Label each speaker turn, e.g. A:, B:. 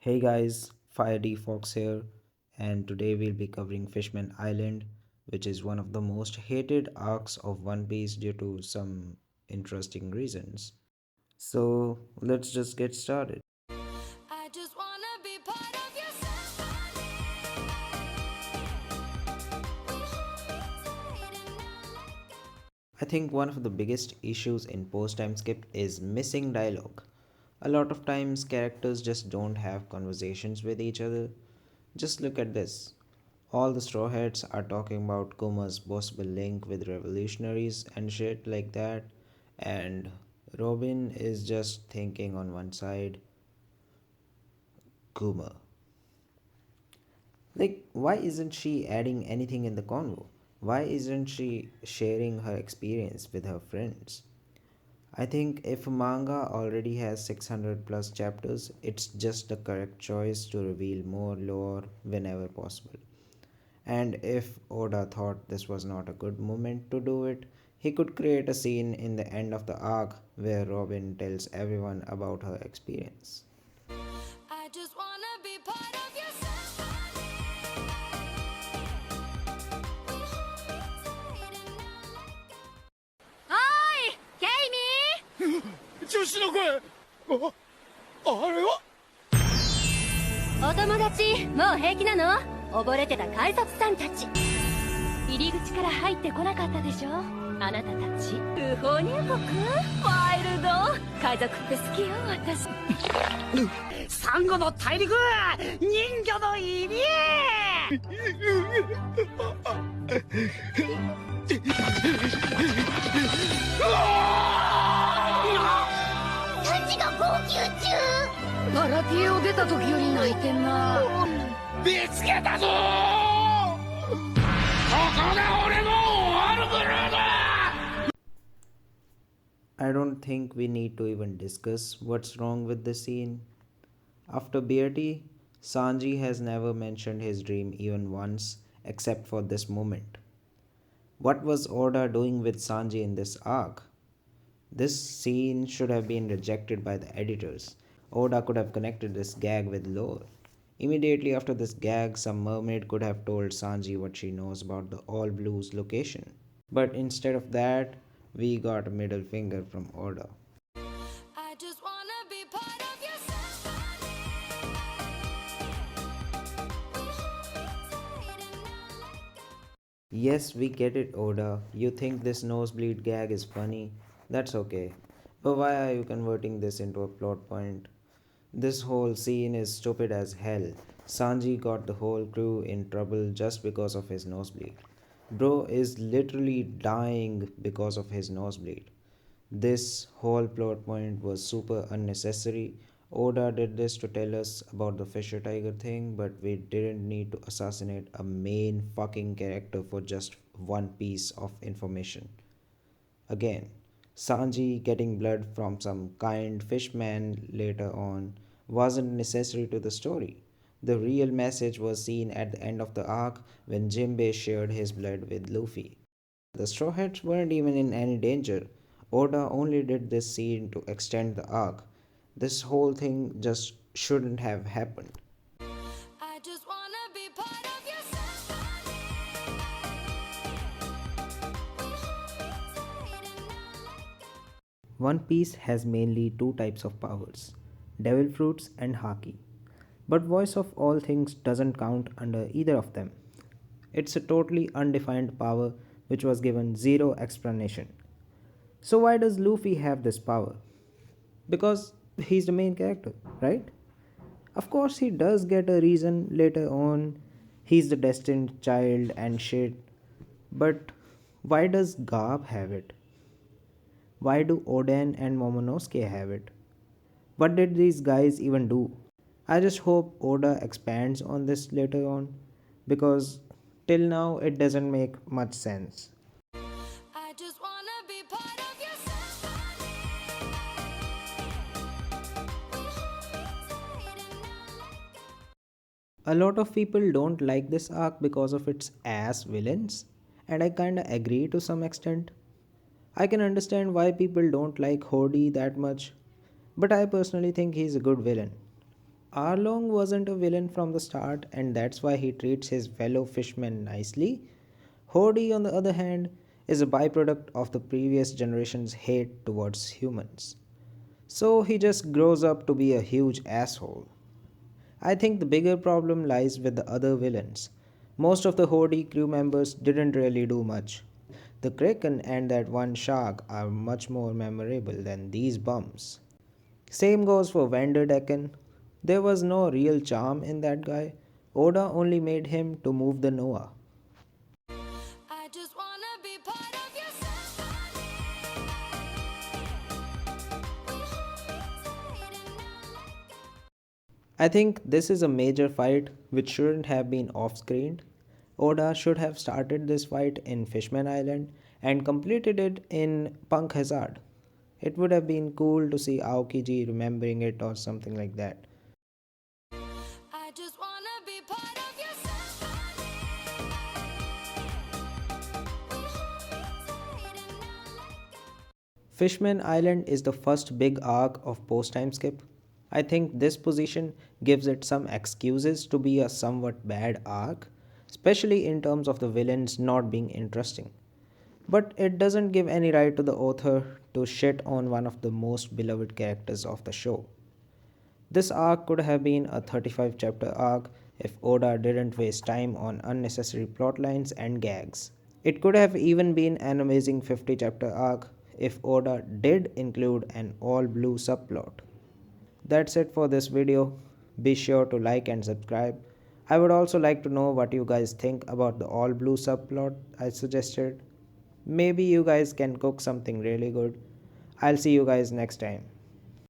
A: Hey guys, Fire Fox here, and today we'll be covering Fishman Island, which is one of the most hated arcs of One Piece due to some interesting reasons. So let's just get started.
B: I just wanna be part of your symphony.
A: I think one of the biggest issues in post time skip is missing dialogue. A lot of times, characters just don't have conversations with each other. Just look at this. All the Straw Hats are talking about Kuma's possible link with revolutionaries and shit like that, and Robin is just thinking on one side, Kuma. Like, why isn't she adding anything in the convo? Why isn't she sharing her experience with her friends? I think if a manga already has 600 plus chapters, it's just the correct choice to reveal more lore whenever possible. And if Oda thought this was not a good moment to do it, he could create a scene in the end of the arc where Robin tells everyone about her experience.
B: I just wanna be part of your symphony. はーい、ケイミ
C: 女子の声あれは
B: ーお友達、もう平気なの？溺れてた海賊さんたち。入り口から入ってこなかったでしょ？あなたたち。不法入国？ワイルド。海賊って好きよ、私。
C: サンゴの大陸人魚の入り
B: サチが号泣中。
D: バラティエを出た時より泣いてんな。
C: 見つけたぞここが俺のオルブルーだ
A: I don't think we need to even discuss what's wrong with the scene. After Beartie, Sanji has never mentioned his dream even once except for this moment. What was Oda doing with Sanji in this arc? This scene should have been rejected by the editors. Oda could have connected this gag with lore. Immediately after this gag, some mermaid could have told Sanji what she knows about the All Blues location. But instead of that, we got a middle finger from Oda.
B: I just wanna be part of your symphony.
A: Yes, we get it, Oda. You think this nosebleed gag is funny? That's okay. But why are you converting this into a plot point? This whole scene is stupid as hell. Sanji got the whole crew in trouble just because of his nosebleed. Bro is literally dying because of his nosebleed. This whole plot point was super unnecessary. Oda did this to tell us about the Fisher Tiger thing, but we didn't need to assassinate a main fucking character for just one piece of information. Again, Sanji getting blood from some kind fishman later on wasn't necessary to the story. The real message was seen at the end of the arc when Jinbei shared his blood with Luffy. The Straw Hats weren't even in any danger. Oda only did this scene to extend the arc. This whole thing just shouldn't have happened.
B: I just wanna be part of your symphony.
A: One Piece has mainly two types of powers, Devil Fruits and Haki. But Voice of All Things doesn't count under either of them. It's a totally undefined power which was given zero explanation. So, why does Luffy have this power? Because he's the main character, right? Of course, he does get a reason later on. He's the destined child and shit. But why does Garb have it? Why do Oden and Momonosuke have it? What did these guys even do? I just hope Oda expands on this later on because till now it doesn't make much sense.
B: I just wanna be part of your symphony.
A: A lot of people don't like this arc because of its ass villains, and I kinda agree to some extent. I can understand why people don't like Hody that much, but I personally think he's a good villain. Arlong wasn't a villain from the start, and that's why he treats his fellow fishmen nicely. Hody, on the other hand, is a byproduct of the previous generation's hate towards humans. So he just grows up to be a huge asshole. I think the bigger problem lies with the other villains. Most of the Hody crew members didn't really do much. The Kraken and that one shark are much more memorable than these bums. Same goes for Vanderdecken. There was no real charm in that guy. Oda only made him to move the Noah.
B: I just wanna be part of your symphony. We hold me tight and not let go.
A: I think this is a major fight which shouldn't have been off screen. Oda should have started this fight in Fishman Island and completed it in Punk Hazard. It would have been cool to see Aokiji remembering it or something like that.
B: I just wanna be part of your symphony. We hold me tight and not let go.
A: Fishman Island is the first big arc of post time skip. I think this position gives it some excuses to be a somewhat bad arc, especially in terms of the villains not being interesting. But it doesn't give any right to the author to shit on one of the most beloved characters of the show. This arc could have been a 35 chapter arc if Oda didn't waste time on unnecessary plot lines and gags. It could have even been an amazing 50 chapter arc if Oda did include an all blue subplot. That's it for this video. Be sure to like and subscribe. I would also like to know what you guys think about the all blue subplot I suggested. Maybe you guys can cook something really good. I'll see you guys next time.